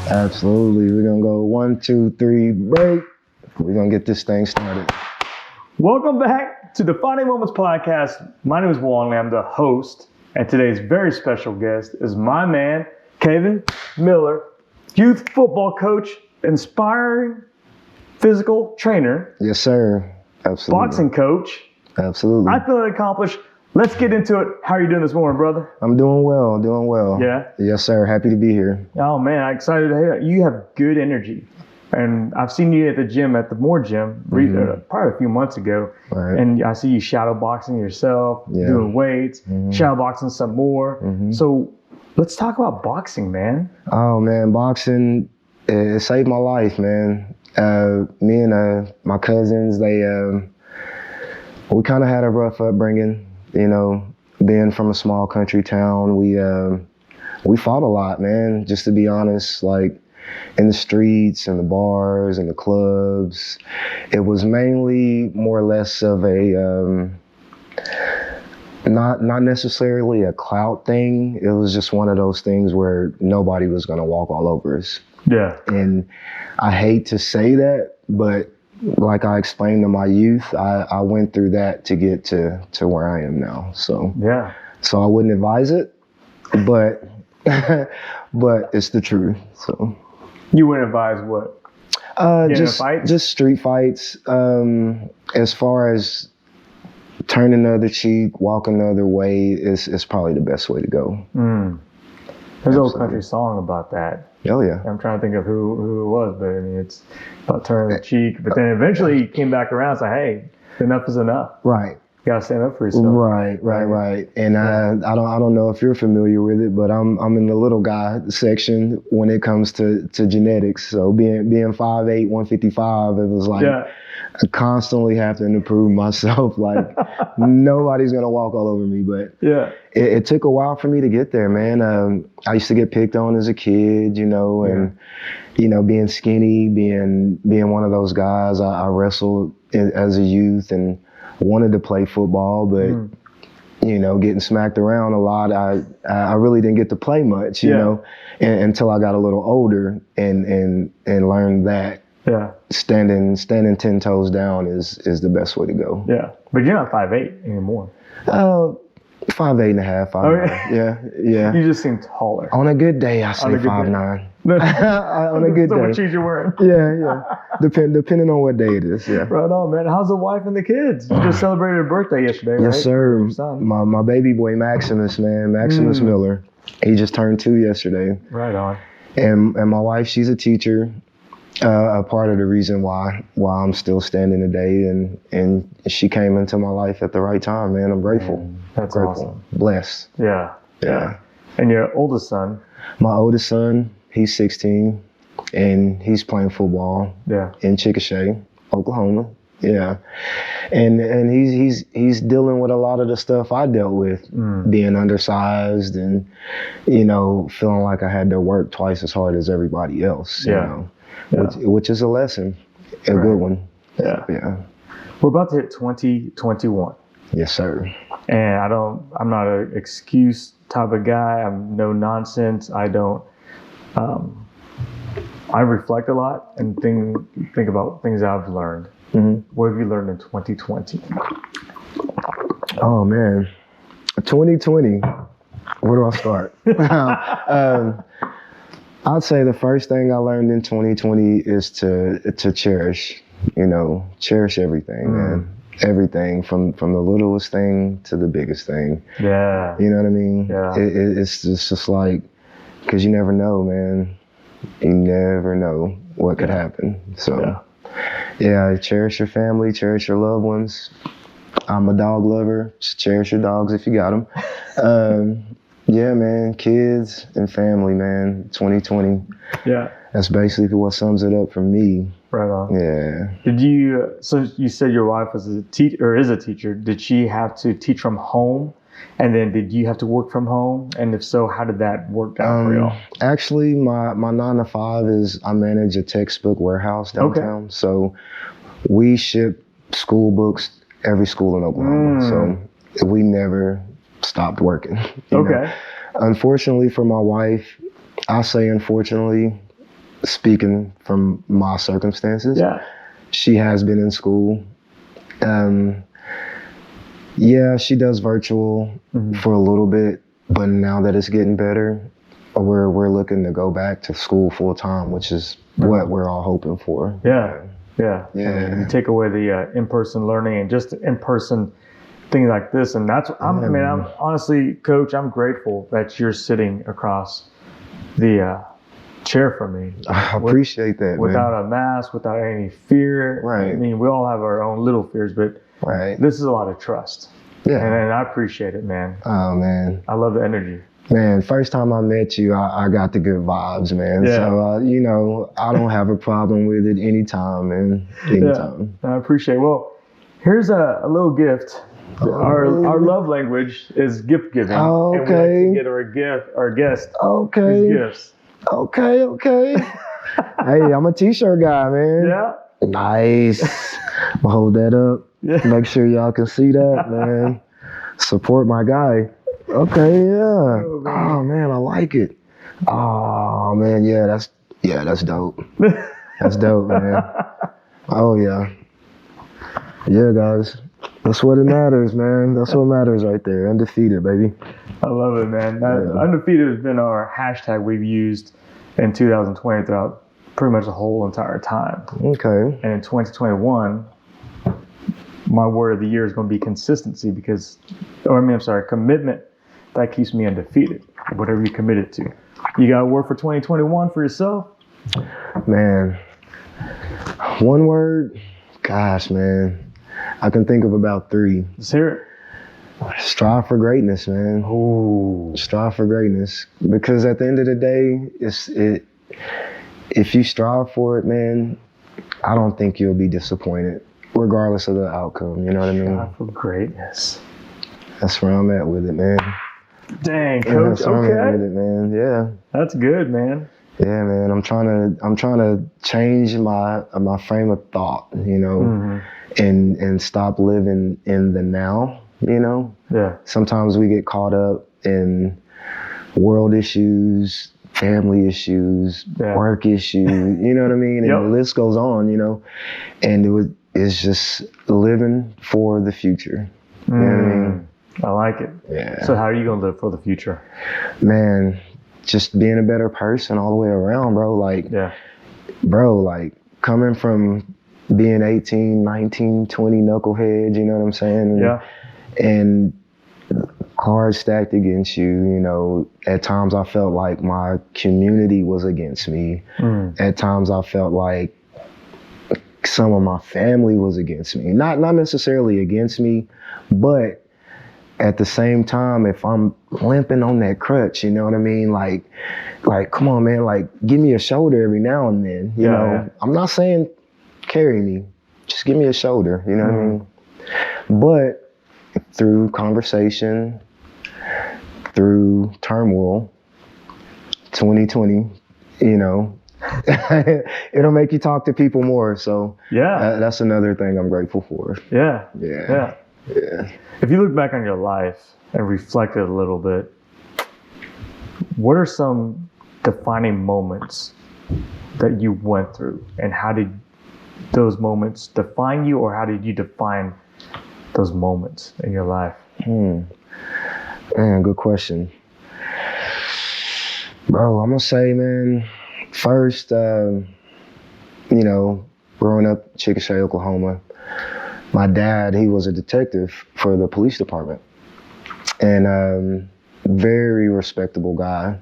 Absolutely. We're going to go 1, 2, 3, break. We're going to get this thing started. Welcome back to the Defining Moments podcast. My name is Wong. I'm the host. And today's very special guest is my man, Kavin Miller, youth football coach, inspiring physical trainer. Yes, sir. Absolutely. Boxing coach. Absolutely. I feel accomplished. Let's get into it. How are you doing this morning, brother? I'm doing well. Yeah? Yes, sir. Happy to be here. Oh, man. I'm excited to hear it. You have good energy. And I've seen you at the gym, at the Moore gym, probably a few months ago. Right. And I see you shadow boxing yourself, doing weights, shadow boxing some more. So let's talk about boxing, man. Oh, man. Boxing, it saved my life, man. Me and my cousins, we kind of had a rough upbringing, you know, being from a small country town. We fought a lot, man, just to be honest, like in the streets and the bars and the clubs. It was mainly more or less of a, not necessarily a clout thing. It was just one of those things where nobody was going to walk all over us. Yeah. And I hate to say that, but like I explained to my youth, I went through that to get to where I am now. So yeah. So I wouldn't advise it, but but it's the truth. So you wouldn't advise what? Just street fights. As far as turning the other cheek, walking the other way is probably the best way to go. There's an old country song about that. Oh yeah. I'm trying to think of who it was, but I mean, it's about turning the cheek. But then eventually he came back around and said, hey, enough is enough. Right. You gotta stand up for yourself. Right. And I don't know if you're familiar with it, but I'm in the little guy section when it comes to genetics. So being 5'8", 155, it was like I constantly having to prove myself. Like nobody's gonna walk all over me. But it took a while for me to get there, man. I used to get picked on as a kid, you know, and you know, being skinny, being one of those guys. I wrestled as a youth and wanted to play football, but you know, getting smacked around a lot, I really didn't get to play much, you know, until I got a little older and learned that standing 10 toes down is the best way to go. Yeah, but you're not 5'8" anymore. 5'8.5", 5'9". Yeah. You just seem taller. On a good day, I say 5'9". On a good day. So what shoes you're wearing? Yeah. Depending on what day it is. Yeah. Right on, man. How's the wife and the kids? You just celebrated a birthday yesterday, right? Yes, sir. My baby boy Maximus, man, Maximus Miller. He just turned 2 yesterday. Right on. And my wife, she's a teacher. A part of the reason why I'm still standing today, and she came into my life at the right time, man. I'm grateful. That's grateful. Awesome. Blessed. Yeah. And your oldest son? My oldest son, he's 16, and he's playing football in Chickasha, Oklahoma. Yeah. And he's dealing with a lot of the stuff I dealt with, being undersized and, you know, feeling like I had to work twice as hard as everybody else, you know. Which is a lesson, a good one. Yeah. We're about to hit 2021. Yes, sir. And I'm not an excuse type of guy. I'm no nonsense. I reflect a lot and think about things I've learned. What have you learned in 2020? Oh man, 2020. Where do I start? I'd say the first thing I learned in 2020 is to cherish everything, man. Everything from the littlest thing to the biggest thing. Yeah. You know what I mean? Yeah. It's just like, because you never know, man. You never know what could happen. So, cherish your family, cherish your loved ones. I'm a dog lover. Just cherish your dogs if you got them. Yeah, man, kids and family, man, 2020. Yeah. That's basically what sums it up for me. Right on. Yeah. So you said your wife was a teacher, or is a teacher. Did she have to teach from home? And then did you have to work from home? And if so, how did that work out for y'all? Actually, my 9 to 5 is I manage a textbook warehouse downtown. So we ship school books every school in Oklahoma. So we never stopped working. You know? Unfortunately for my wife, I say unfortunately, speaking from my circumstances, Yeah. she has been in school. Yeah, she does virtual for a little bit, but now that it's getting better, we're looking to go back to school full time, which is what we're all hoping for. Yeah. Yeah. You take away the in-person learning and just in-person things like this, and that's. I'm honestly, Coach, I'm grateful that you're sitting across the chair from me. I appreciate that, without man. a mask, without any fear. Right. I mean, we all have our own little fears, but this is a lot of trust. Yeah. And I appreciate it, man. Oh, man. I love the energy. Man, first time I met you, I got the good vibes, man. Yeah. So, you know, I don't have a problem with it anytime, man. Anytime. Yeah, I appreciate it. Well, here's a little gift. Our love language is gift giving. Oh, and we like to get our guest his gifts. Okay. Hey, I'm a t-shirt guy, man. Yeah. Nice. I'll hold that up. Yeah. Make sure y'all can see that, man. Support my guy. Okay, yeah. Oh man, I like it. Oh man, yeah, that's dope. That's dope, man. Oh yeah. Yeah, guys. That's what it matters, man. That's what matters right there. Undefeated, baby. I love it, man. Undefeated has been our hashtag we've used in 2020 throughout pretty much the whole entire time. Okay. And in 2021, my word of the year is going to be consistency commitment. That keeps me undefeated, whatever you committed to. You got a word for 2021 for yourself? Man, one word? Gosh, man. I can think of about 3. Let's hear it. Strive for greatness, man. Oh. Strive for greatness. Because at the end of the day, if you strive for it, man, I don't think you'll be disappointed, regardless of the outcome. You know what I mean? Strive for greatness. That's where I'm at with it, man. Dang, Coach. That's where I'm at with it, man. Yeah. That's good, man. Yeah, man. I'm trying to change my frame of thought, you know, and stop living in the now, you know. Yeah. Sometimes we get caught up in world issues, family issues, work issues, you know what I mean? And the list goes on, you know. And it's just living for the future. You know what I mean? I like it. Yeah. So how are you going to live for the future? Man, just being a better person all the way around, bro. Like, bro, like coming from being 18, 19, 20 knuckleheads, you know what I'm saying? And cards stacked against you, you know. At times I felt like my community was against me. At times I felt like some of my family was against me. Not necessarily against me, but at the same time, if I'm limping on that crutch, you know what I mean? Like, come on, man, like, give me a shoulder every now and then, you know? Yeah. I'm not saying carry me, just give me a shoulder, you know what I mean? But through conversation, through turmoil, 2020, you know, it'll make you talk to people more. So that's another thing I'm grateful for. Yeah. Yeah. If you look back on your life and reflect it a little bit, what are some defining moments that you went through, and how did those moments define you, or how did you define those moments in your life? Man, good question. Bro, I'm gonna say, man, first, you know, growing up in Chickasha, Oklahoma, my dad, he was a detective for the police department, and very respectable guy,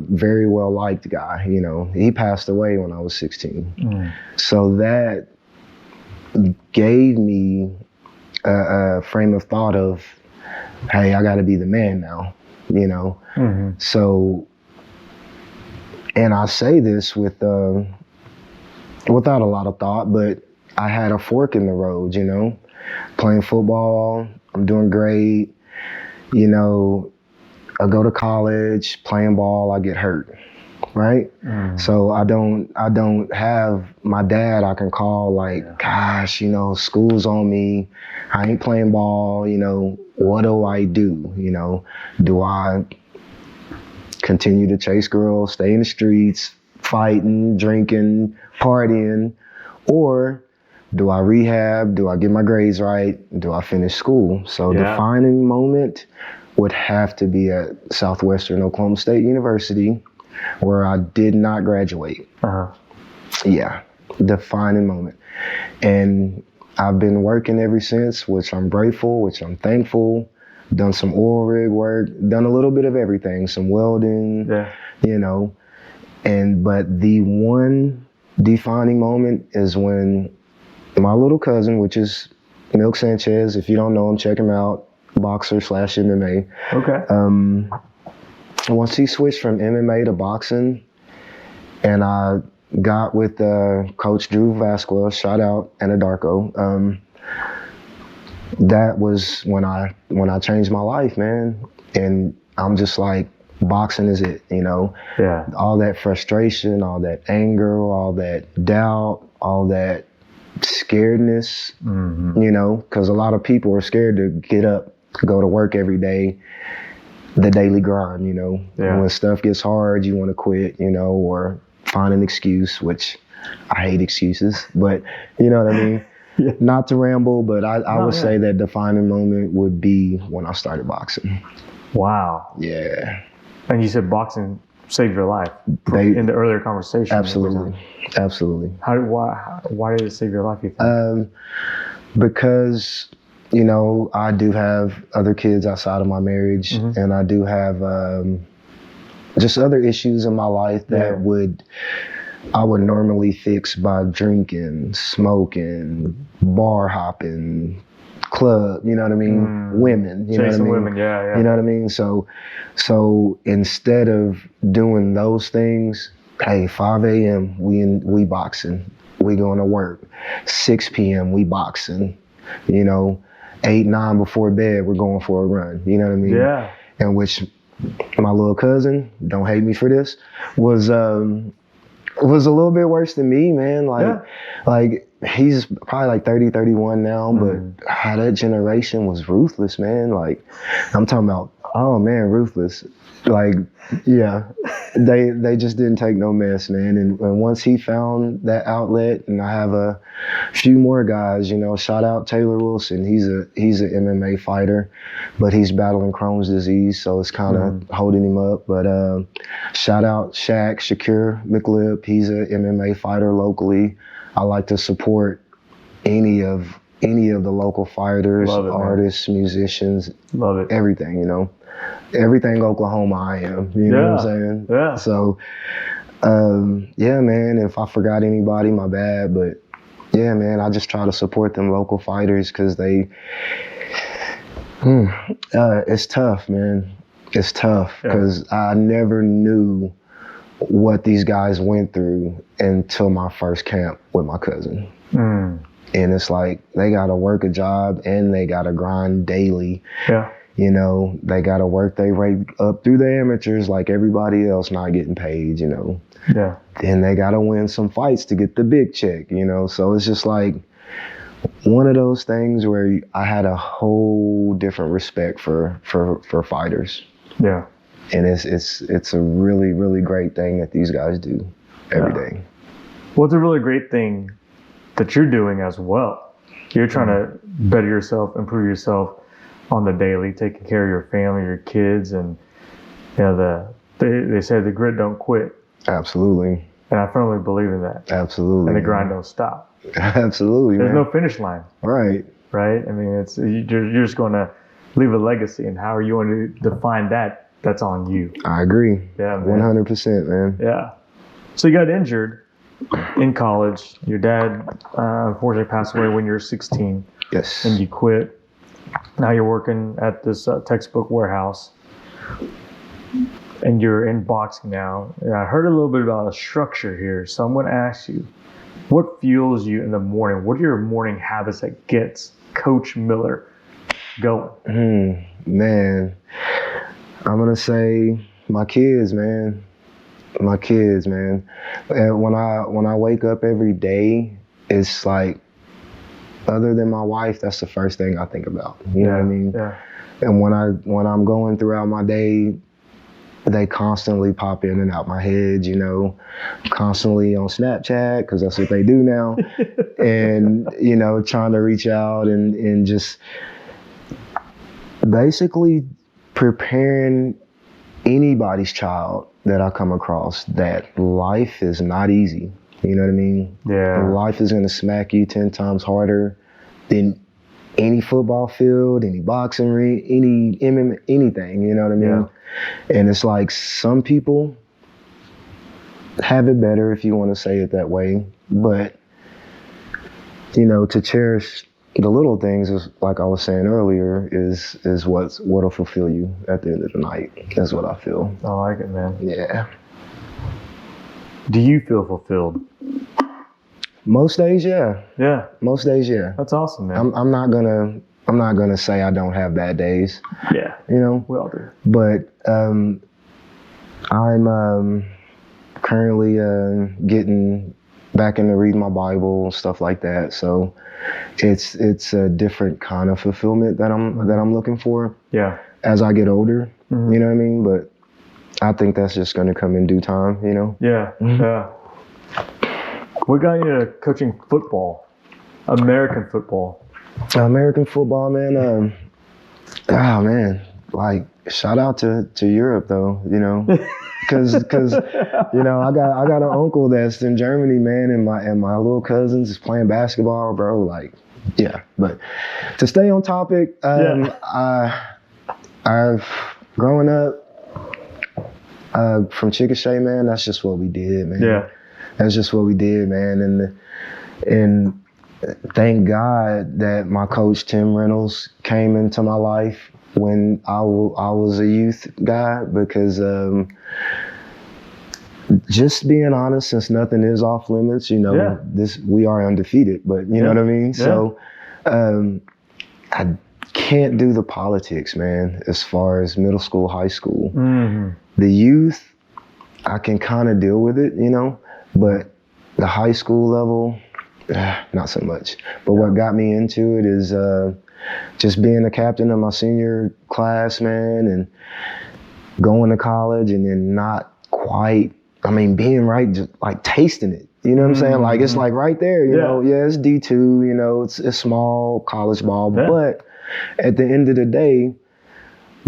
very well liked guy. You know, he passed away when I was 16, so that gave me a frame of thought of, hey, I got to be the man now. You know, so, and I say this without a lot of thought, but I had a fork in the road, you know, playing football, I'm doing great, you know, I go to college, playing ball, I get hurt, right? So I don't have my dad I can call like, gosh, you know, school's on me, I ain't playing ball, you know, what do I do? You know, do I continue to chase girls, stay in the streets, fighting, drinking, partying, or do I rehab? Do I get my grades right? Do I finish school? So defining moment would have to be at Southwestern Oklahoma State University, where I did not graduate. Yeah, defining moment. And I've been working ever since, which I'm grateful, which I'm thankful. Done some oil rig work, done a little bit of everything, some welding, you know. But the one defining moment is when my little cousin, which is Milk Sanchez, if you don't know him, check him out, boxer/MMA. Okay. Once he switched from MMA to boxing, and I got with Coach Drew Vasquez, shout out Anadarko. That was when I changed my life, man. And I'm just like, boxing is it, you know? Yeah. All that frustration, all that anger, all that doubt, all that scaredness, you know, because a lot of people are scared to get up, go to work every day, the daily grind, you know. And when stuff gets hard, you want to quit, you know, or find an excuse, which I hate excuses, but you know what I mean? Not to ramble, but I would say that defining moment would be when I started boxing. Wow. Yeah. And you said boxing saved your life in the earlier conversation. Absolutely. Absolutely. Why did it save your life, you think? Because, you know, I do have other kids outside of my marriage, and I do have just other issues in my life that I would normally fix by drinking, smoking, bar hopping, club, you know what I mean? Women, you know what I mean? Women, yeah. You know what I mean? So instead of doing those things, hey, 5 a.m. we boxing, we going to work. 6 p.m. we boxing, you know, 8, 9 before bed, we're going for a run. You know what I mean? Yeah. And which my little cousin, don't hate me for this, was a little bit worse than me, man. Like he's probably like 30, 31 now, but how that generation was ruthless, man. Like I'm talking about, oh man, ruthless. Like, yeah, they just didn't take no mess, man. And once he found that outlet, and I have a few more guys, you know, shout out Taylor Wilson. He's an MMA fighter, but he's battling Crohn's disease, so it's kind of holding him up. But shout out Shakur McLip. He's an MMA fighter locally. I like to support any of the local fighters, artists, musicians, everything, you know. Everything Oklahoma I am, you know what I'm saying? Yeah. So, yeah, man, if I forgot anybody, my bad. But yeah, man, I just try to support them local fighters because it's tough, man. It's tough because I never knew what these guys went through until my first camp with my cousin. And it's like, they got to work a job and they got to grind daily. Yeah. You know, they got to work their way up through the amateurs like everybody else, not getting paid, you know. Yeah. Then they got to win some fights to get the big check, you know. So it's just like one of those things where I had a whole different respect for fighters. Yeah. And it's a really, really great thing that these guys do every day. Well, it's a really great thing that you're doing as well. You're trying to better yourself, improve yourself on the daily, taking care of your family, your kids, and you know they say the grit don't quit. Absolutely. And I firmly believe in that. Absolutely. And the grind don't stop. Absolutely. There's no finish line. Right. Right. I mean, you're just going to leave a legacy, and how are you going to define that? That's on you. I agree. Yeah, man. 100%, man. Yeah. So you got injured in college. Your dad unfortunately passed away when you were 16. Yes. And you quit. Now you're working at this textbook warehouse, and you're in boxing now. And I heard a little bit about a structure here, so I'm going to ask you, what fuels you in the morning? What are your morning habits that gets Coach Miller going? Man, I'm going to say my kids, man. My kids, man. And when I wake up every day, it's like, other than my wife, that's the first thing I think about. You know what I mean? Yeah. And when I'm going throughout my day, they constantly pop in and out my head, you know, constantly on Snapchat, because that's what they do now. And, you know, trying to reach out and just basically preparing anybody's child that I come across that life is not easy. You know what I mean? Yeah. And life is going to smack you 10 times harder than any football field, any boxing ring, any MMA, anything, you know what I mean? Yeah. And it's like some people have it better, if you want to say it that way. But, you know, to cherish the little things, is like I was saying earlier, is what'll fulfill you at the end of the night. That's what I feel. I like it, man. Yeah. Do you feel fulfilled? Most days, yeah. Yeah. Most days, yeah. That's awesome, man. I'm not gonna say I don't have bad days. Yeah. You know. We all do. But I'm currently getting back into reading my Bible and stuff like that. So it's a different kind of fulfillment that I'm looking for. Yeah. As I get older, you know what I mean. But I think that's just gonna come in due time. You know. Yeah. Yeah. What got you into coaching football? American football. American football, man. Man, like shout out to Europe though, you know, because you know I got an uncle that's in Germany, man, and my little cousins is playing basketball, bro. Like, yeah. But to stay on topic, I've growing up from Chickasha, man. That's just what we did, man. Yeah. That's just what we did, man. And thank God that my coach, Tim Reynolds, came into my life when I was a youth guy, because just being honest, since nothing is off limits, you know, we are undefeated, but you know what I mean? Yeah. So I can't do the politics, man, as far as middle school, high school. Mm-hmm. The youth, I can kind of deal with it, you know, but the high school level, not so much. But what got me into it is just being the captain of my senior class, man, and going to college and then not quite, being right, just like tasting it. You know what I'm saying? Like, it's like right there, you know, it's D2, you know, it's small college ball, but at the end of the day,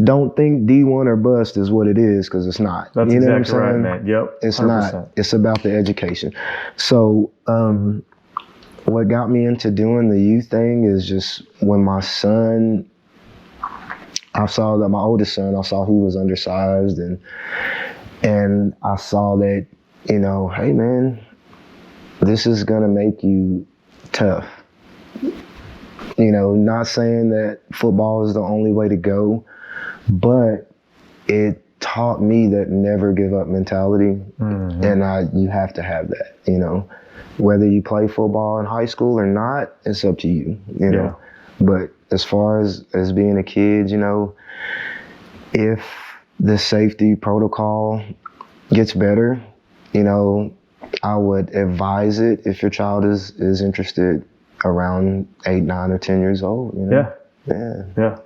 don't think D1 or bust is what it is, because it's not. That's you know exactly what I'm saying? Right, man. Yep. It's 100%. not. It's about the education. So what got me into doing the youth thing is just when my son, I saw that my oldest son, I saw he was undersized, and I saw that, you know, hey man, this is gonna make you tough. You know, not saying that football is the only way to go, but it taught me that never give up mentality. Mm-hmm. And you have to have that, you know. Whether you play football in high school or not, it's up to you, you know. But as far as being a kid, you know, if the safety protocol gets better, you know, I would advise it if your child is interested around 8, 9, or 10 years old. You know? Yeah.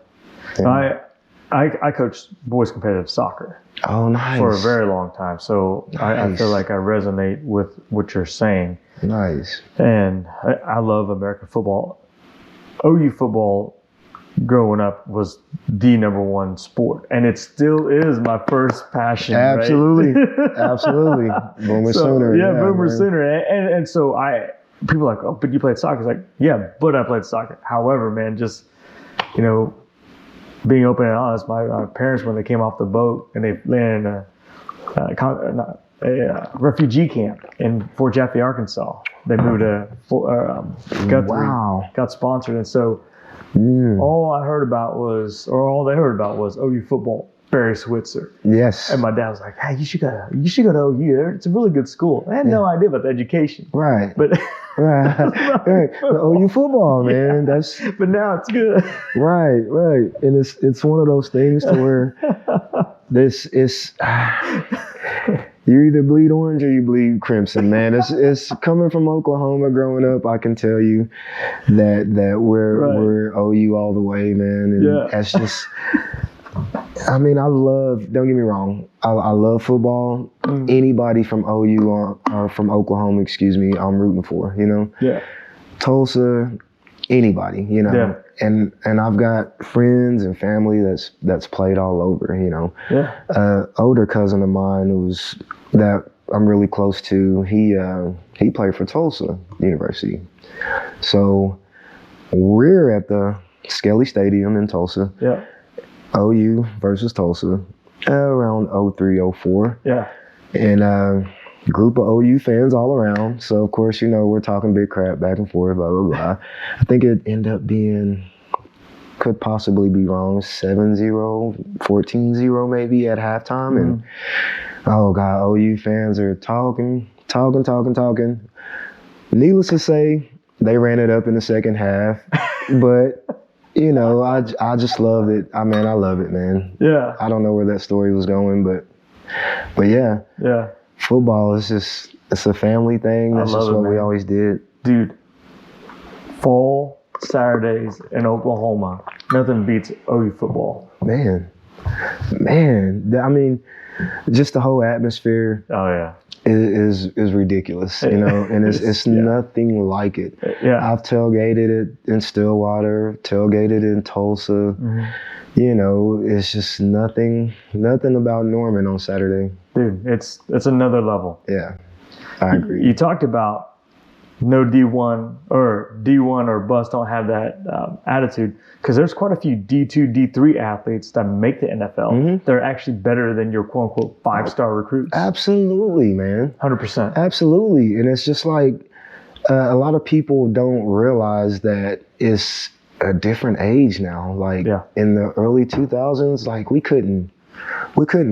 I coached boys competitive soccer. Oh, nice. For a very long time. So nice. I feel like I resonate with what you're saying. Nice. And I love American football. OU football growing up was the #1 sport. And it still is my first passion. Absolutely. Right? Absolutely. Boomer Sooner. Yeah, Boomer Sooner. And so people are like, oh, but you played soccer. It's like, yeah, but I played soccer. However, man, just, you know, being open and honest, my parents, when they came off the boat and they landed in a refugee camp in Fort Jaffe, Arkansas, they moved to Guthrie, got sponsored. And so all they heard about was OU football, Barry Switzer. Yes. And my dad was like, hey, you should go to OU. It's a really good school. I had no idea about the education. Right. But right. The OU football, man. But now it's good. Right. And it's one of those things to where this is you either bleed orange or you bleed crimson, man. It's coming from Oklahoma growing up, I can tell you that we're OU all the way, man. And that's just I mean, don't get me wrong, I love football. Anybody from OU or from Oklahoma, I'm rooting for, Yeah. Tulsa, anybody, Yeah. And I've got friends and family that's played all over, Yeah. Older cousin of mine that I'm really close to, he played for Tulsa University. So we're at the Skelly Stadium in Tulsa. Yeah. OU versus Tulsa, around 03, 04. Yeah. And group of OU fans all around. So, of course, we're talking big crap back and forth, blah, blah, blah. I think it ended up being, could possibly be wrong, 7-0, 14-0 maybe at halftime. And, oh, God, OU fans are talking. Needless to say, they ran it up in the second half. But... I just loved it. I love it, man. Yeah. I don't know where that story was going, but yeah. Yeah. Football is it's a family thing. That's just what we always did. Dude, fall Saturdays in Oklahoma, nothing beats OU football. Man. I mean, just the whole atmosphere. Oh, yeah. Is ridiculous, and it's nothing like it. Yeah. I've tailgated it in Stillwater, tailgated in Tulsa. It's just nothing about Norman on Saturday. Dude, it's another level. Yeah, I agree. You talked about no D1 or bust don't have that attitude, because there's quite a few D2, D3 athletes that make the NFL. They're actually better than your quote unquote 5-star recruits. Absolutely, man. 100%. Absolutely. And it's just like a lot of people don't realize that it's a different age now. Like in the early 2000s, like we couldn't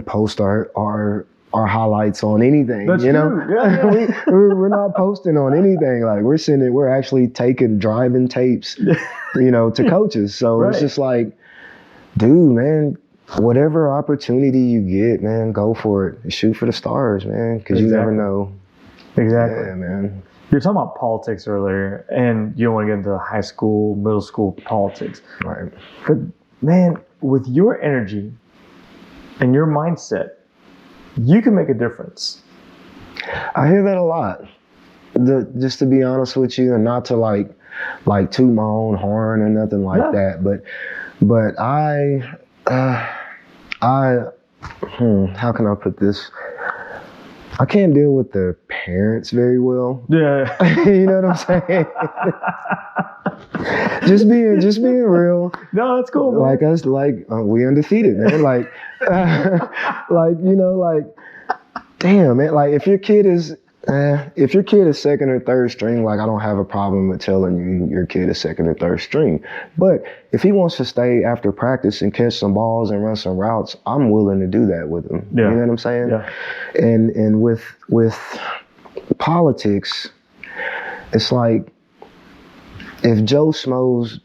post our highlights on anything. That's true. Yeah. We're not posting on anything. Like we're actually driving tapes, to coaches. So It's just like, dude, man, whatever opportunity you get, man, go for it. Shoot for the stars, man, because you never know. Exactly. Yeah, man. You're talking about politics earlier, and you don't want to get into high school, middle school politics. Right. But man, with your energy and your mindset, you can make a difference. I hear that a lot. Just to be honest with you, and not to like toot my own horn or nothing like that, but how can I put this? I can't deal with the parents very well. Yeah. You know what I'm saying? just being real. No, that's cool, man. Like us, we undefeated, man. Damn, man. Like if your kid is second or third string, like I don't have a problem with telling you your kid is second or third string. But if he wants to stay after practice and catch some balls and run some routes, I'm willing to do that with him. Yeah. You know what I'm saying? Yeah. And with politics, it's like if Joe Schmo's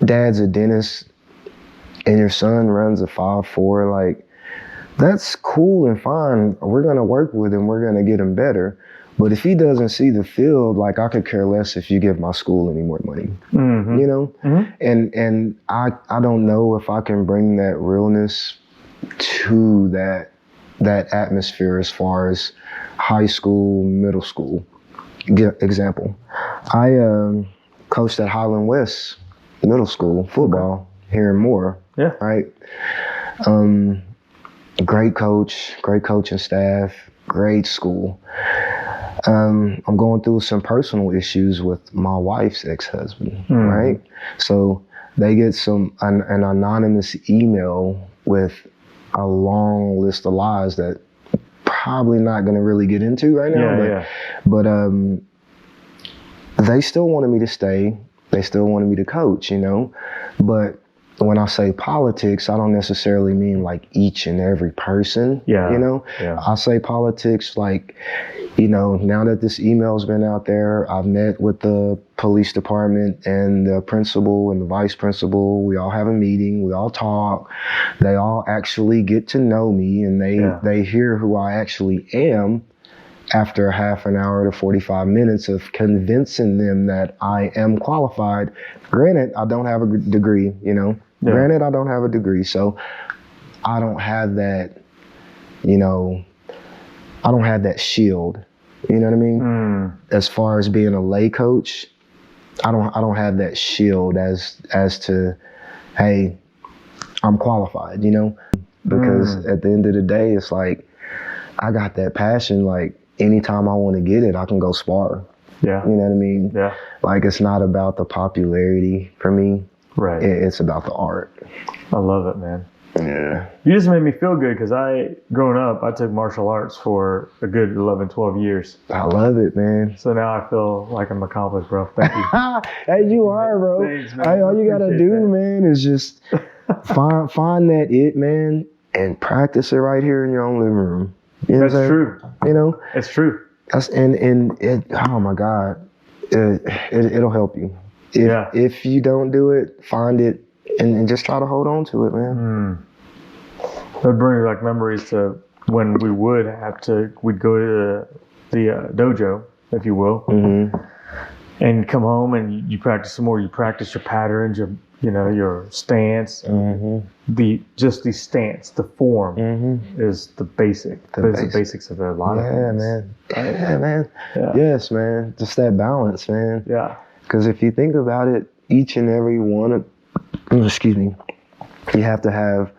dad's a dentist and your son runs a 5'4", like that's cool and fine. We're going to work with him. We're going to get him better. But if he doesn't see the field, like I could care less if you give my school any more money, And I don't know if I can bring that realness to that atmosphere as far as high school, middle school. Example, I coached at Highland West Middle School football here in Moore. Yeah. Right. Great coaching staff, great school. I'm going through some personal issues with my wife's ex-husband, right? So they get an anonymous email with a long list of lies that probably not going to really get into right now. But they still wanted me to stay. They still wanted me to coach, But when I say politics, I don't necessarily mean like each and every person, I say politics like, now that this email's been out there, I've met with the police department and the principal and the vice principal. We all have a meeting. We all talk. They all actually get to know me, and they hear who I actually am after half an hour to 45 minutes of convincing them that I am qualified. Granted, I don't have a degree, Granted, I don't have a degree. So I don't have that, you know, I don't have that shield. You know what I mean? As far as being a lay coach, I don't have that shield as to, hey, I'm qualified, you know? Because at the end of the day, it's like, I got that passion. Like, anytime I want to get it, I can go spar. Yeah. You know what I mean? Yeah. Like, it's not about the popularity for me. Right. It's about the art. I love it, man. Yeah. You just made me feel good because growing up, I took martial arts for a good 11, 12 years. I love it, man. So now I feel like I'm accomplished, bro. Thank you. Hey, you are, bro. Thanks, man. Hey, all you gotta do, man, is just find that it, man, and practice it right here in your own living room. You know That's true. You know? It's true. That's and it. Oh my God, it'll help you. If you don't do it, find it and just try to hold on to it, man. That brings like memories to when we'd go to the dojo, if you will, and come home and you practice some more. You practice your patterns, your stance, the stance, the form is the basics of a lot of things. Man. Yeah, man. Yeah. Yes, man. Just that balance, man. Yeah. Because if you think about it, each and every one of, you have to have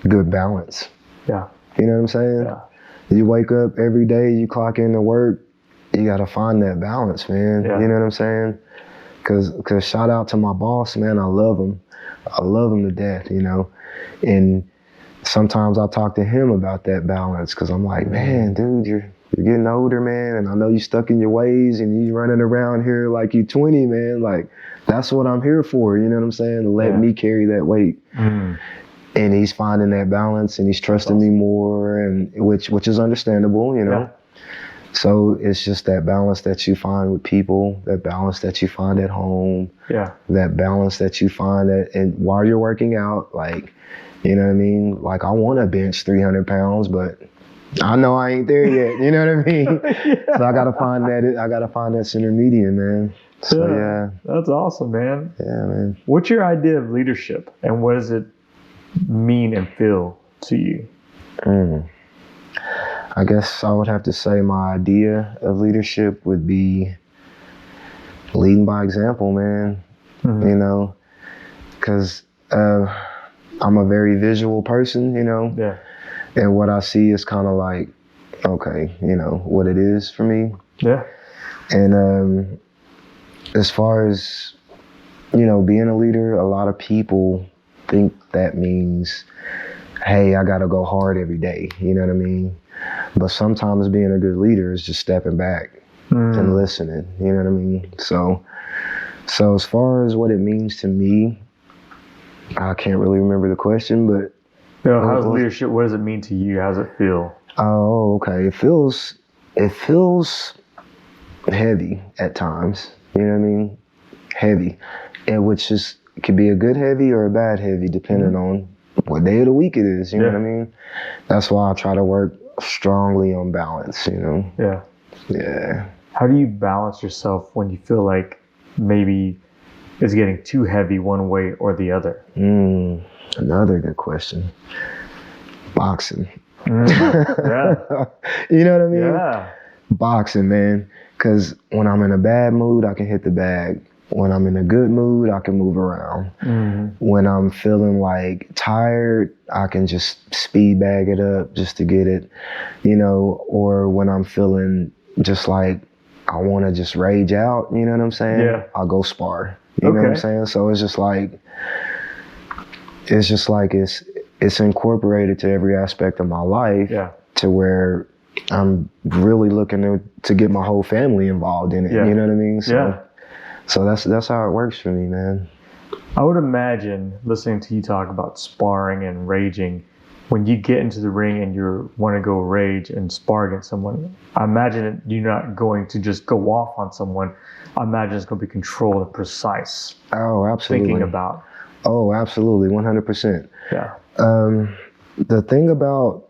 good balance. Yeah. You know what I'm saying? Yeah. You wake up every day, you clock into work, you got to find that balance, man. Yeah. You know what I'm saying? Because shout out to my boss, man. I love him. I love him to death, you know. And sometimes I talk to him about that balance because I'm like, man, dude, you're getting older, man. And I know you're stuck in your ways and you running around here like you 20, man. Like, that's what I'm here for, you know what I'm saying? To let me carry that weight. And he's finding that balance and he's trusting me more, and which is understandable, you know. Yeah. So it's just that balance that you find with people, that balance that you find at home, that balance that you find and while you're working out, like, you know what I mean? Like, I want to bench 300 pounds, but I know I ain't there yet. You know what I mean? So I gotta find that center median, man. So yeah. That's awesome, man. Yeah, man. What's your idea of leadership, and what does it mean and feel to you? I guess I would have to say my idea of leadership would be leading by example, man. You know, because I'm a very visual person, you know. Yeah. And what I see is kind of like, okay, you know, what it is for me. Yeah. And as far as, you know, being a leader, a lot of people think that means, hey, I got to go hard every day. You know what I mean? But sometimes being a good leader is just stepping back and listening. You know what I mean? So as far as what it means to me, I can't really remember the question, but. How's leadership? What does it mean to you? How does it feel? Oh, okay. It feels heavy at times. You know what I mean? Heavy, and which is could be a good heavy or a bad heavy, depending on what day of the week it is. You know what I mean? That's why I try to work strongly on balance. You know? Yeah. Yeah. How do you balance yourself when you feel like maybe it's getting too heavy one way or the other? Another good question. Boxing. Yeah. You know what I mean? Yeah. Boxing, man. Because when I'm in a bad mood, I can hit the bag. When I'm in a good mood, I can move around. When I'm feeling like tired, I can just speed bag it up just to get it, you know, or when I'm feeling just like I want to just rage out, you know what I'm saying? Yeah. I'll go spar. You know what I'm saying? So it's just like it's incorporated to every aspect of my life to where I'm really looking to get my whole family involved in it. You know what I mean? So that's how it works for me, man. I would imagine listening to you talk about sparring and raging, when you get into the ring and you want to go rage and spar against someone, I imagine you're not going to just go off on someone. I imagine it's going to be controlled and precise. Oh, absolutely. Thinking about. Oh, absolutely, 100%. Yeah. The thing about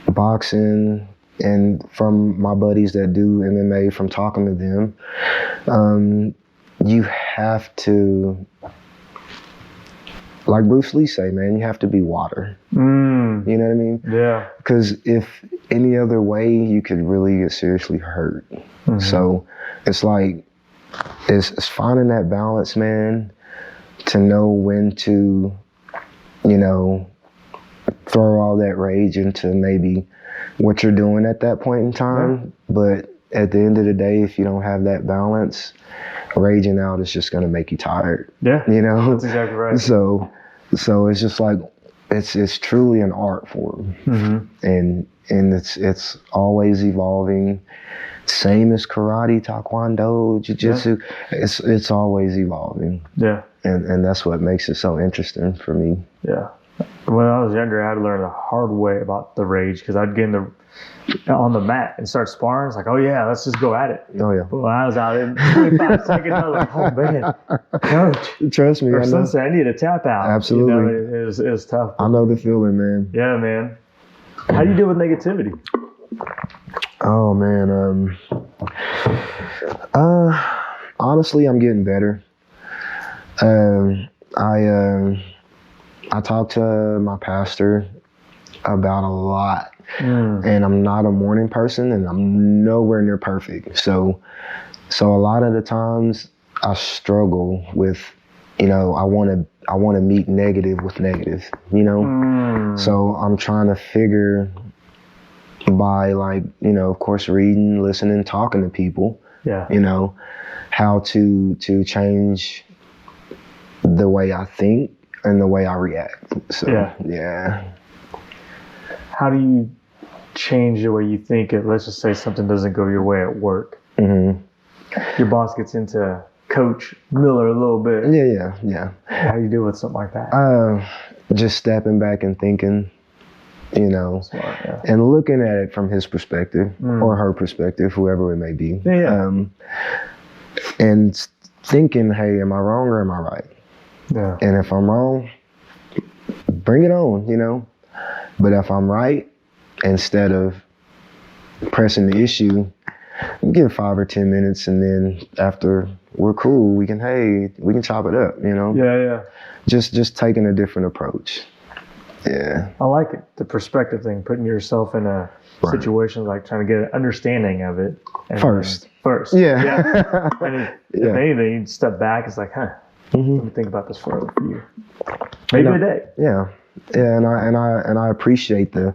boxing, and from my buddies that do MMA, from talking to them, you have to like Bruce Lee say, man, you have to be water. You know what I mean? Yeah. Because if any other way, you could really get seriously hurt. So it's like, it's finding that balance, man, to know when to, you know, throw all that rage into maybe what you're doing at that point in time. But at the end of the day, if you don't have that balance, raging out is just going to make you tired. Yeah. You know? That's exactly right. So it's just like, it's truly an art form. And it's always evolving. Same as karate, taekwondo, jiu-jitsu. It's always evolving. Yeah. And that's what makes it so interesting for me. Yeah. When I was younger, I had to learn the hard way about the rage, because I'd get on the mat and start sparring. It's like, oh yeah, let's just go at it. Oh yeah. But when I was out in 25 seconds, I was like, oh man, coach. Trust me, Or sensei, I need a tap out. Absolutely. You know, it was tough. I know the feeling, man. Yeah, man. How do you deal with negativity? Oh man, honestly, I'm getting better. I talked to my pastor about a lot, and I'm not a morning person, and I'm nowhere near perfect. So a lot of the times I struggle with, you know, I want to meet negative with negative, you know. So I'm trying to figure, by, like, you know, of course, reading, listening, talking to people, you know, how to change the way I think and the way I react. So yeah. How do you change the way you think? Let's just say something doesn't go your way at work. Your boss gets into Coach Miller a little bit. Yeah. How do you deal with something like that? Just stepping back and thinking, you know, Smart, and looking at it from his perspective or her perspective, whoever it may be. And thinking, hey, am I wrong or am I right? Yeah. And if I'm wrong, bring it on, you know. But if I'm right, instead of pressing the issue, give 5 or 10 minutes, and then after we're cool, we can chop it up, you know. Yeah. Just taking a different approach. Yeah. I like it. The perspective thing, putting yourself in a situation, like trying to get an understanding of it. First. Yeah. And if anything, you step back, it's like, let me think about this for a year. Maybe a day. Yeah. Yeah, and I appreciate the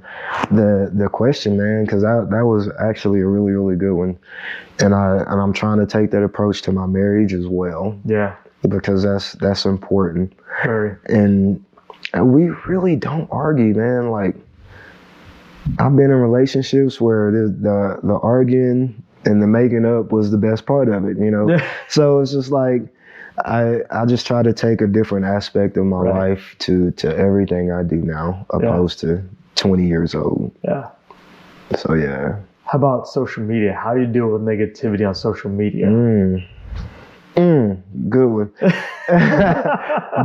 question, man, because that was actually a really, really good one. And I'm trying to take that approach to my marriage as well. Yeah. Because that's important. Very. And we really don't argue, man. Like, I've been in relationships where the arguing and the making up was the best part of it, you know? So it's just like, I just try to take a different aspect of my life to everything I do now, opposed to 20 years old. Yeah. So yeah. How about social media? How do you deal with negativity on social media? Good one.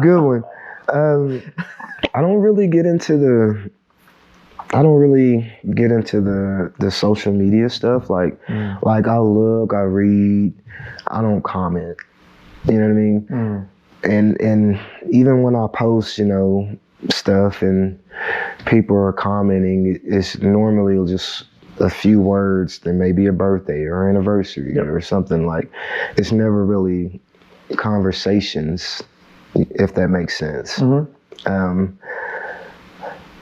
Good one. I don't really get into the social media stuff. Like I look, I read, I don't comment. You know what I mean? And even when I post, you know, stuff and people are commenting, it's normally just a few words. There may be a birthday or anniversary or something. Like, it's never really conversations, if that makes sense.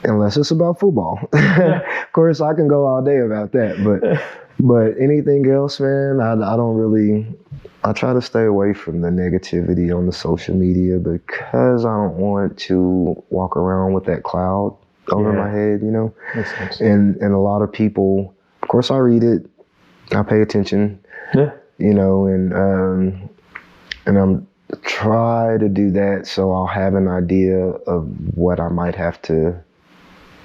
Unless it's about football. Of course, I can go all day about that, but anything else, man, I don't really. I try to stay away from the negativity on the social media, because I don't want to walk around with that cloud over my head, you know. Makes sense. And a lot of people, of course, I read it, I pay attention, you know, and I'm try to do that so I'll have an idea of what I might have to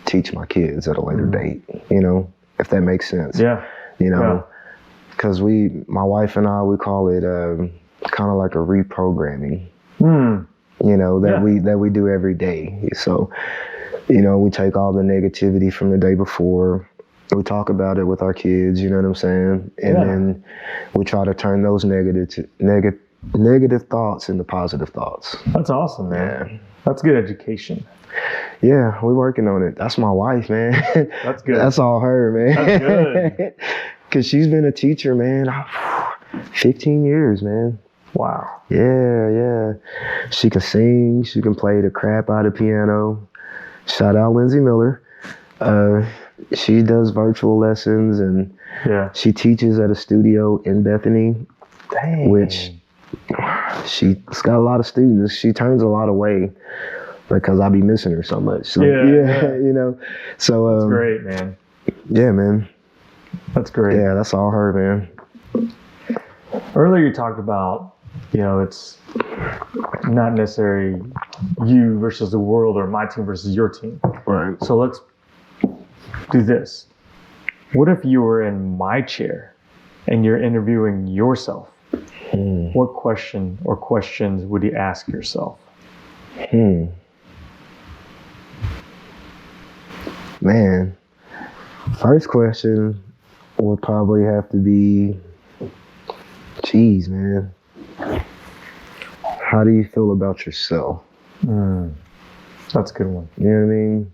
teach my kids at a later date, you know, if that makes sense. Yeah. You know, because my wife and I, we call it kind of like a reprogramming, you know, that we do every day. So, you know, we take all the negativity from the day before, we talk about it with our kids, you know what I'm saying? And then we try to turn those negative thoughts into positive thoughts. That's awesome, man. Yeah. That's good education. Yeah, we're working on it. That's my wife, man. That's good. That's all her, man. That's good. Because she's been a teacher, man, 15 years, man. Wow. Yeah. She can sing. She can play the crap out of piano. Shout out Lindsay Miller. She does virtual lessons, and she teaches at a studio in Bethany. Dang. Which she's got a lot of students. She turns a lot away because I be missing her so much. So, you know. So that's great, man. Yeah, man. That's great. Yeah, that's all her, man. Earlier you talked about, it's not necessarily you versus the world or my team versus your team. Right. So let's do this. What if you were in my chair and you're interviewing yourself? What question or questions would you ask yourself? Man, first question would probably have to be, geez, man, how do you feel about yourself? That's a good one. You know what I mean?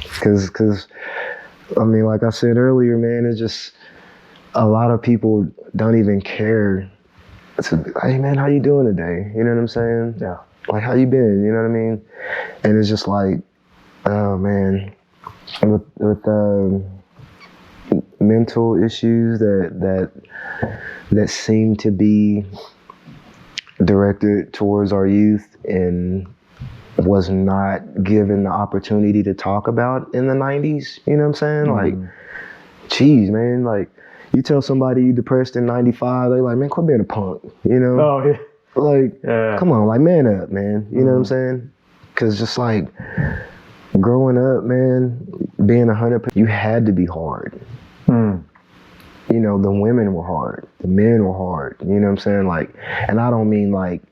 Because, I mean, like I said earlier, man, it's just a lot of people don't even care. It's hey, man, how you doing today? You know what I'm saying? Yeah. Like, how you been? You know what I mean? And it's just like, oh, man, with mental issues that seem to be directed towards our youth and was not given the opportunity to talk about in the 90s. You know what I'm saying? Like, geez, man, like, you tell somebody you depressed in 95, they're like, man, quit being a punk, you know? Oh, yeah. Like, come on, like, man up, man. You know what I'm saying? Because just like, growing up, man, being 100, you had to be hard. You know, the women were hard. The men were hard. You know what I'm saying? Like, and I don't mean like,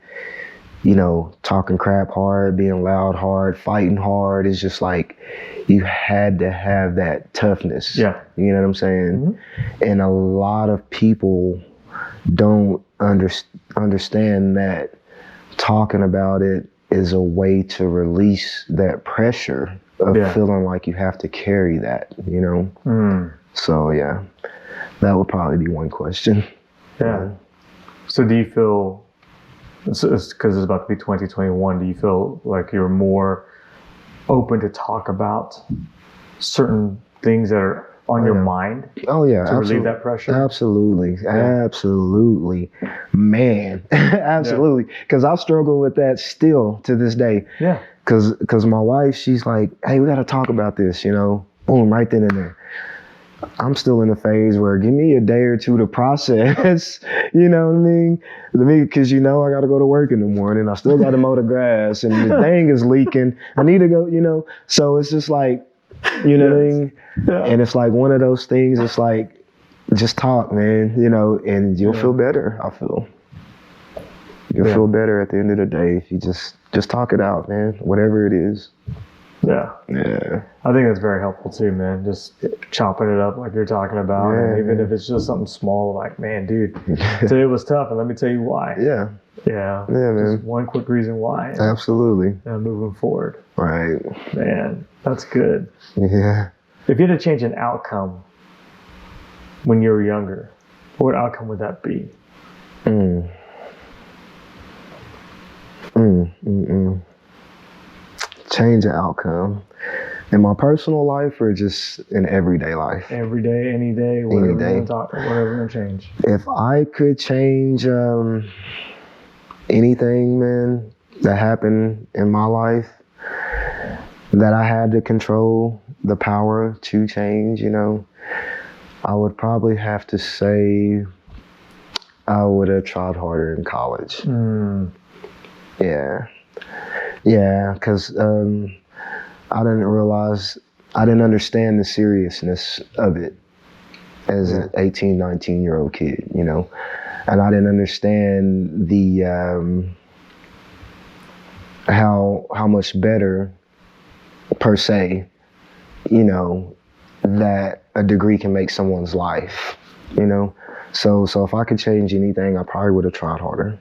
you know, talking crap hard, being loud hard, fighting hard. It's just like, you had to have that toughness. Yeah. You know what I'm saying? And a lot of people don't understand that talking about it is a way to release that pressure of feeling like you have to carry that, you know? So, yeah, that would probably be one question. Yeah. So do you feel, because it's about to be 2021, do you feel like you're more open to talk about certain things that are on your mind? Oh, yeah. To relieve that pressure? Absolutely. Absolutely. Man, absolutely. Because I struggle with that still to this day. Yeah. Because my wife, she's like, hey, we got to talk about this, you know? Boom, right then and there. I'm still in a phase where give me a day or two to process, you know what I mean? Because, you know, I got to go to work in the morning. I still got to mow the grass and the thing is leaking. I need to go, you know? So it's just like, you know what I mean? Yeah. And it's like one of those things, it's like, just talk, man, you know, and you'll feel better, I feel. You'll feel better at the end of the day if you just talk it out, man, whatever it is. Yeah. I think that's very helpful too, man. Just chopping it up like you're talking about. And even if it's just something small, like, man, dude, today was tough, and let me tell you why. Yeah, man. Just one quick reason why. Absolutely. And moving forward. Right. Man, that's good. Yeah. If you had to change an outcome when you were younger, what outcome would that be? Change the outcome in my personal life or just in everyday life? Every day, any day, whatever you want to change. If I could change anything, man, that happened in my life that I had to control the power to change, you know, I would probably have to say I would have tried harder in college. Yeah, because I didn't understand the seriousness of it as an 18, 19-year-old kid, you know, and I didn't understand the how much better, per se, you know, that a degree can make someone's life, you know. So if I could change anything, I probably would have tried harder.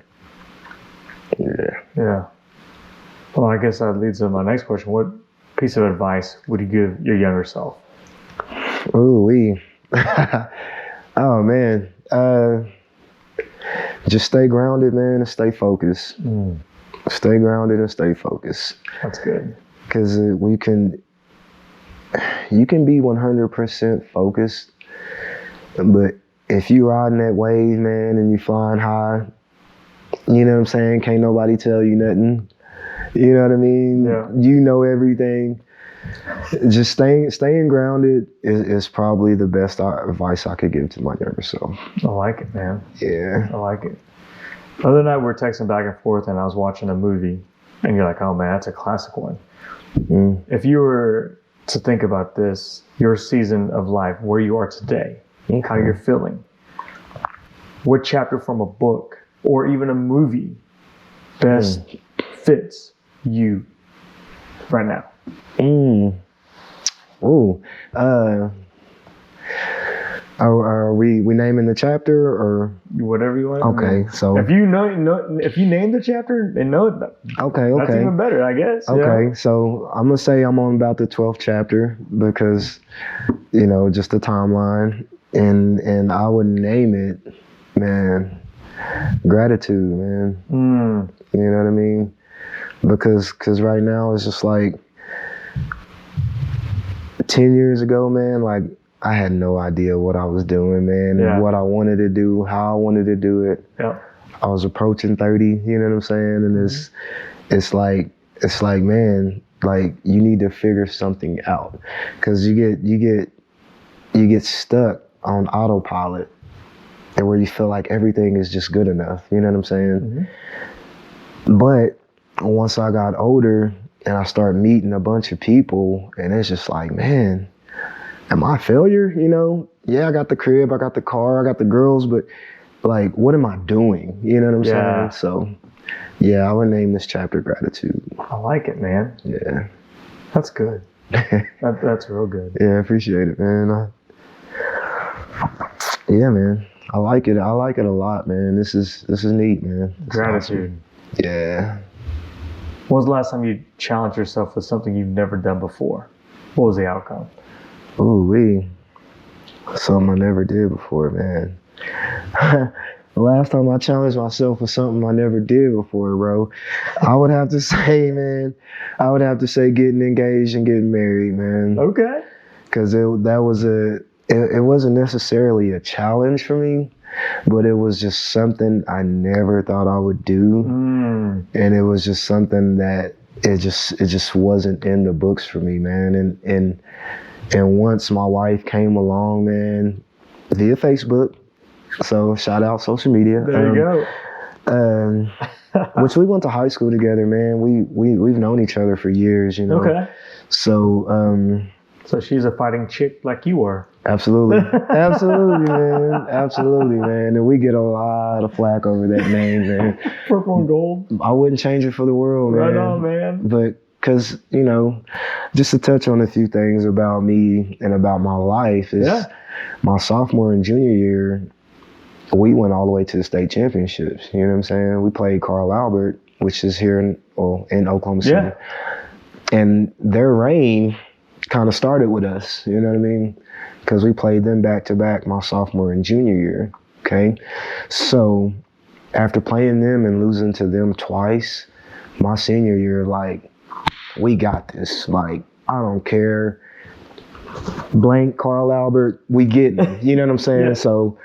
Yeah. Well, I guess that leads to my next question. What piece of advice would you give your younger self? Ooh, oh man. Just stay grounded, man, and stay focused. Stay grounded and stay focused. That's good. Because you can be 100% focused, but if you riding that wave, man, and you flying high, you know what I'm saying? Can't nobody tell you nothing. You know what I mean? Yeah. You know everything. Just staying grounded is probably the best advice I could give to my younger self. I like it, man. Yeah. I like it. The other night we were texting back and forth, and I was watching a movie, and you're like, "Oh man, that's a classic one." If you were to think about this, your season of life, where you are today, how you're feeling, what chapter from a book or even a movie best fits you right now? Are we naming the chapter or whatever you want? Okay, so if you name the chapter and know it, okay, that's even better, I guess. Okay, so I'm gonna say I'm on about the 12th chapter because, just the timeline, and I would name it, man, gratitude, man. You know what I mean? Because right now it's just like 10 years ago, man, like I had no idea what I was doing, man, and what I wanted to do, how I wanted to do it. Yeah. I was approaching 30, you know what I'm saying? And it's like, man, like you need to figure something out, because you get stuck on autopilot, and where you feel like everything is just good enough, you know what I'm saying? But once I got older and I started meeting a bunch of people, and it's just like, man, am I a failure? Yeah, I got the crib, I got the car, I got the girls, but like, what am I doing? You know what I'm saying? So, yeah, I would name this chapter gratitude. I like it, man. Yeah. That's good. That's real good. Yeah, I appreciate it, man. Yeah, man. I like it. I like it a lot, man. This is neat, man. Gratitude. Awesome. Yeah. When was the last time you challenged yourself with something you've never done before? What was the outcome? Something I never did before, man. The last time I challenged myself with something I never did before, bro, I would have to say, man, getting engaged and getting married, man. Okay. Because it wasn't necessarily a challenge for me, but it was just something I never thought I would do. And it was just something that it just wasn't in the books for me, man. And once my wife came along, man, via Facebook, so shout out social media. There you go. Which we went to high school together, man. We've known each other for years, Okay. So so she's a fighting chick like you were. Absolutely, man. And we get a lot of flack over that name, man. Purple and gold. I wouldn't change it for the world, man. Right on, man. But because, just to touch on a few things about me and about my life is my sophomore and junior year, we went all the way to the state championships. You know what I'm saying? We played Carl Albert, which is here in Oklahoma City. Yeah. And their reign kind of started with us, you know what I mean? Because we played them back to back my sophomore and junior year, okay? So after playing them and losing to them twice, my senior year, like, we got this. Like, I don't care. Blank Carl Albert, we getting it. You know what I'm saying? Yeah. So,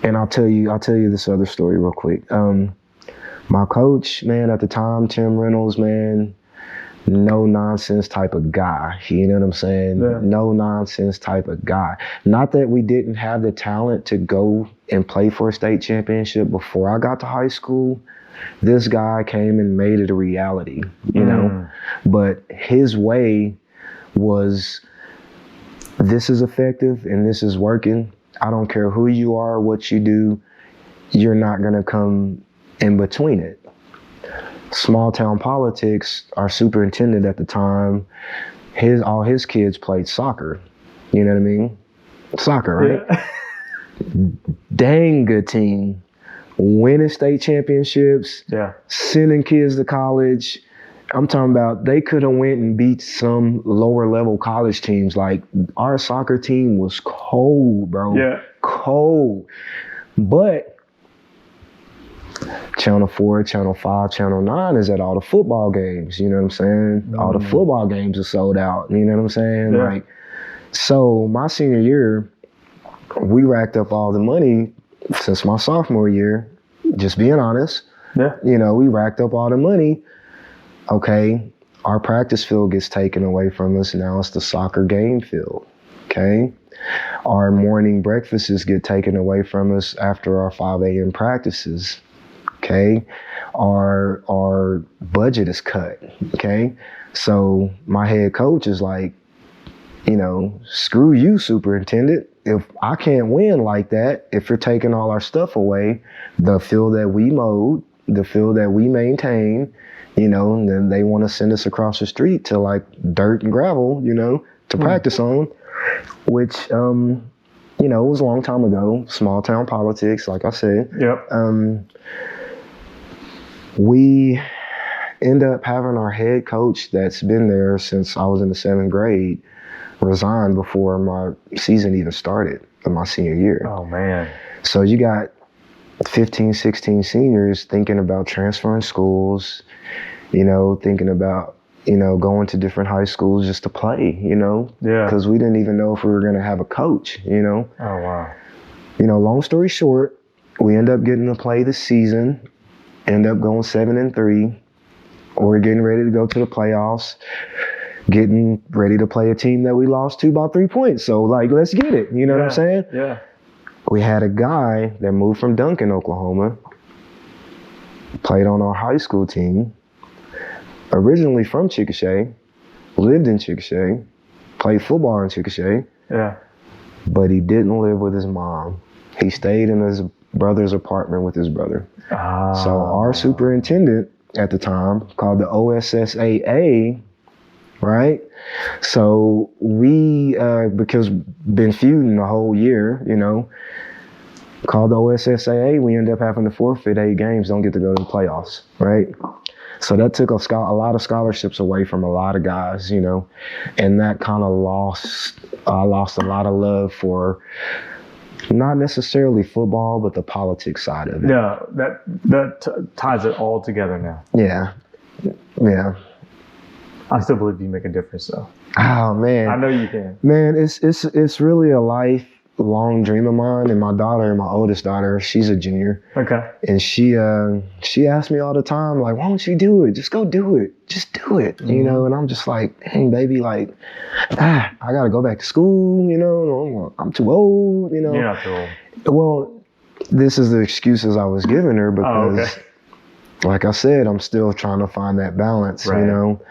and I'll tell you this other story real quick. My coach, man, at the time, Tim Reynolds, man, no nonsense type of guy. You know what I'm saying? Yeah. No nonsense type of guy. Not that we didn't have the talent to go and play for a state championship before I got to high school. This guy came and made it a reality, you know? But his way was, this is effective and this is working. I don't care who you are, what you do, you're not gonna come in between it. Small town politics, our superintendent at the time, all his kids played soccer. You know what I mean? Soccer, right? Yeah. Dang good team. winning state championships, Yeah. sending kids to college. I'm talking about they could have went and beat some lower level college teams. Like our soccer team was cold, bro. Yeah. Cold. But Channel 4, Channel 5, Channel 9 is at all the football games. You know what I'm saying? All the football games are sold out. You know what I'm saying? Yeah. Like, so my senior year, we racked up all the money since my sophomore year. Just being honest. Yeah. You know, we racked up all the money. Okay, our practice field gets taken away from us. Now it's the soccer game field. Okay, our morning breakfasts get taken away from us after our 5 a.m. practices. Okay, our budget is cut. Okay, so my head coach is like, you know, screw you, superintendent. If I can't win like that, if you're taking all our stuff away, the field that we mowed, the field that we maintain, you know, and then they want to send us across the street to like dirt and gravel, you know, to practice on, which, you know, it was a long time ago, small town politics, like I said. Yep. We end up having our head coach that's been there since I was in the 7th grade resign before my season even started of my senior year. Oh, man. So you got 15, 16 seniors thinking about transferring schools, you know, thinking about, you know, going to different high schools just to play, you know? Yeah. Because we didn't even know if we were going to have a coach, you know? Oh, wow. You know, long story short, we end up getting to play this season, end up going 7-3, or we're getting ready to go to the playoffs, getting ready to play a team that we lost to by 3 points. So, like, let's get it. You know what I'm saying? Yeah. We had a guy that moved from Duncan, Oklahoma, played on our high school team, originally from Chickasha, lived in Chickasha, played football in Chickasha. Yeah. But he didn't live with his mom. He stayed in his brother's apartment with his brother. Oh. So our superintendent at the time, called the OSSAA, right? So we, because been feuding the whole year, you know, called the OSSAA, we end up having to forfeit 8 games, don't get to go to the playoffs, right? So that took a lot of scholarships away from a lot of guys, you know, and that kind of lost a lot of love for not necessarily football, but the politics side of it. Yeah, that ties it all together now. Yeah. I still believe you make a difference, though. Oh man, I know you can. Man, it's really a lifelong dream of mine. And my oldest daughter, she's a junior. Okay. And she asks me all the time, like, why don't you do it? Just go do it. Just do it. You know, and I'm just like, dang, baby, like, I gotta go back to school, you know, I'm too old, you know. You're not too old. Well, this is the excuses I was giving her because, like I said, I'm still trying to find that balance, you know,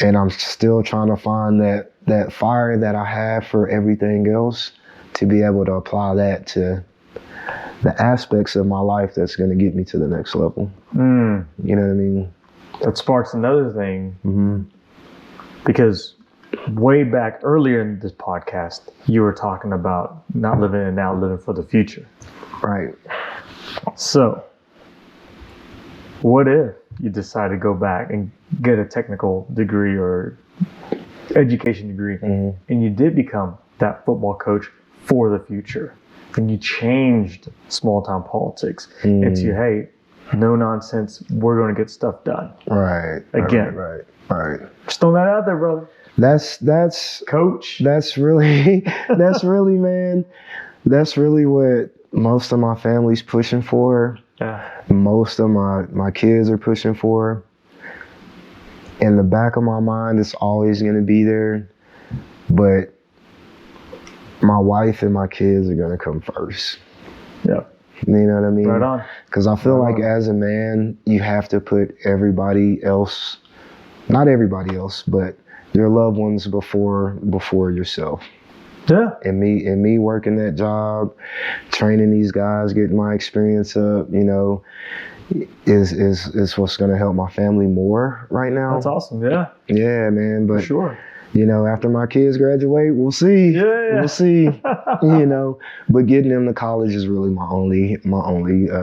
and I'm still trying to find that fire that I have for everything else to be able to apply that to the aspects of my life that's going to get me to the next level. You know what I mean? That sparks another thing, because way back earlier in this podcast, you were talking about not living in now, living for the future. Right. So, what if you decide to go back and get a technical degree or education degree, and you did become that football coach for the future, and you changed small town politics into, hey, no nonsense, we're going to get stuff done. Right. Again. Right. Just throwing that out there, brother. That's coach. That's really, man, that's really what most of my family's pushing for. Yeah. Most of my kids are pushing for. In the back of my mind, it's always going to be there. But my wife and my kids are going to come first. Yeah. You know what I mean? Right on. Because I feel like as a man, you have to put everybody else, not everybody else, but your loved ones before yourself. Yeah. And me working that job, training these guys, getting my experience up, you know, is what's going to help my family more right now. That's awesome. Yeah. Yeah, man. But for sure. you know, after my kids graduate, we'll see. Yeah. We'll see. You know, but getting them to college is really my only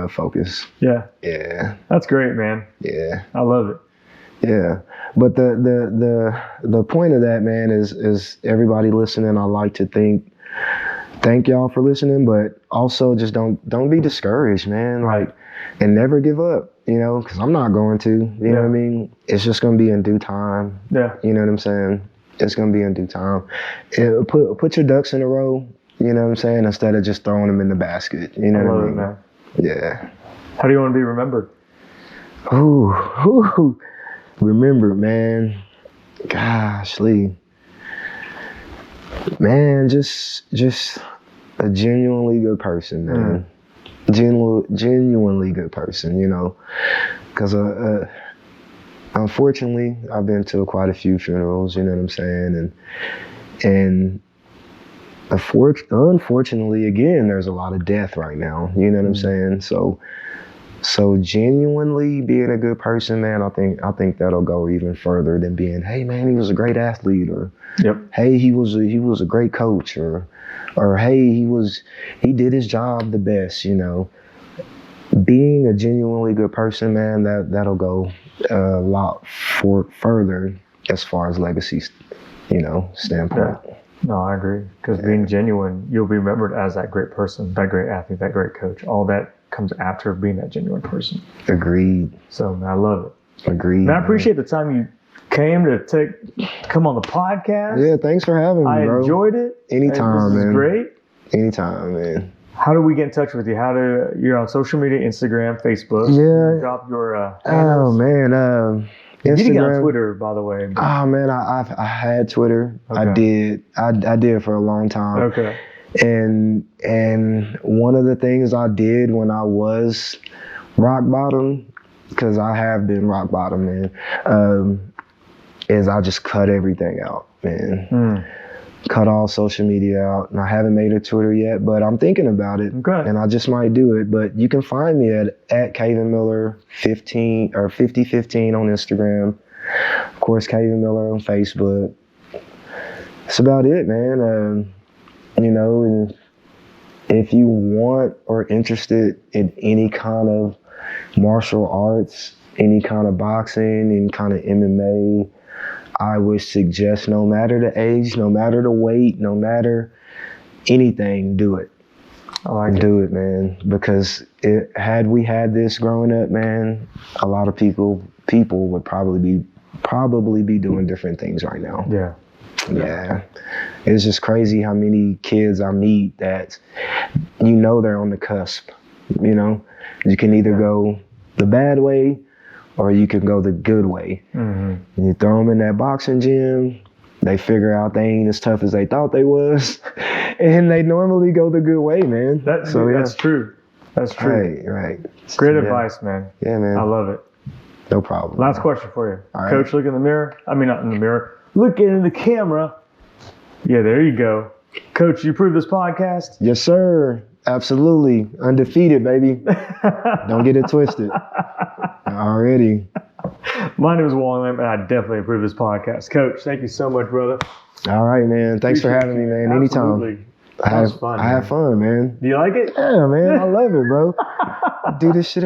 focus. Yeah. Yeah. That's great, man. Yeah. I love it. Yeah. But the point of that, man, is everybody listening. I like to thank y'all for listening, but also just don't be discouraged, man. Like, and never give up, you know, because I'm not going to, you know what I mean? It's just going to be in due time. Yeah. You know what I'm saying? It's going to be in due time. Put your ducks in a row, you know what I'm saying, instead of just throwing them in the basket. You know what I mean? Man. Yeah. How do you want to be remembered? Ooh. Remembered, man. Gosh, Lee. Man, just a genuinely good person, man. Genuinely good person, you know. Because unfortunately, I've been to quite a few funerals, you know what I'm saying? And unfortunately, again, there's a lot of death right now, you know what I'm saying? So genuinely being a good person, man, I think that'll go even further than being, hey man, he was a great athlete, or hey, he was a great coach, or hey, he did his job the best, you know. Being a genuinely good person, man, that'll go a lot further as far as legacy, you know, standpoint. Yeah. No, I agree. Because being genuine, you'll be remembered as that great person, that great athlete, that great coach. All that comes after being that genuine person. Agreed. So I love it. Agreed. And I appreciate the time you came to come on the podcast. Yeah, thanks for having me, bro. I enjoyed it. Anytime, man. This is great. Anytime, man. How do we get in touch with you? You're on social media, Instagram, Facebook. Yeah. Drop your handles. Oh man, Instagram. You did get on Twitter, by the way. Oh man, I had Twitter. Okay. I did for a long time. Okay. And one of the things I did when I was rock bottom, because I have been rock bottom, man, is I just cut everything out, man. Cut all social media out. And I haven't made a Twitter yet, but I'm thinking about it. Okay. And I just might do it. But you can find me at Kavin Miller 15 or 5015 on Instagram. Of course, Kavin Miller on Facebook. That's about it, man. You know, and if you want or interested in any kind of martial arts, any kind of boxing, any kind of MMA, I would suggest, no matter the age, no matter the weight, no matter anything, do it. Do it, man. Because had we had this growing up, man, a lot of people would probably be doing different things right now. Yeah. It's just crazy how many kids I meet that, you know, they're on the cusp. You know, you can either go the bad way or you can go the good way. And you throw them in that boxing gym, they figure out they ain't as tough as they thought they was, and they normally go the good way, man. That's true. That's true. Right. Great advice, man. Yeah, man. I love it. No problem. Last question for you. All Coach, look in the mirror. I mean, not in the mirror. Look in the camera. Yeah, there you go. Coach, you approve this podcast? Yes, sir. Absolutely. Undefeated, baby. Don't get it twisted. Already. My name is Wong, and I definitely approve this podcast. Coach, thank you so much, brother. All right, man. Thanks for having me, man. Anytime. That was fun. I have fun, man. Do you like it? Yeah, man. I love it, bro. I do this shit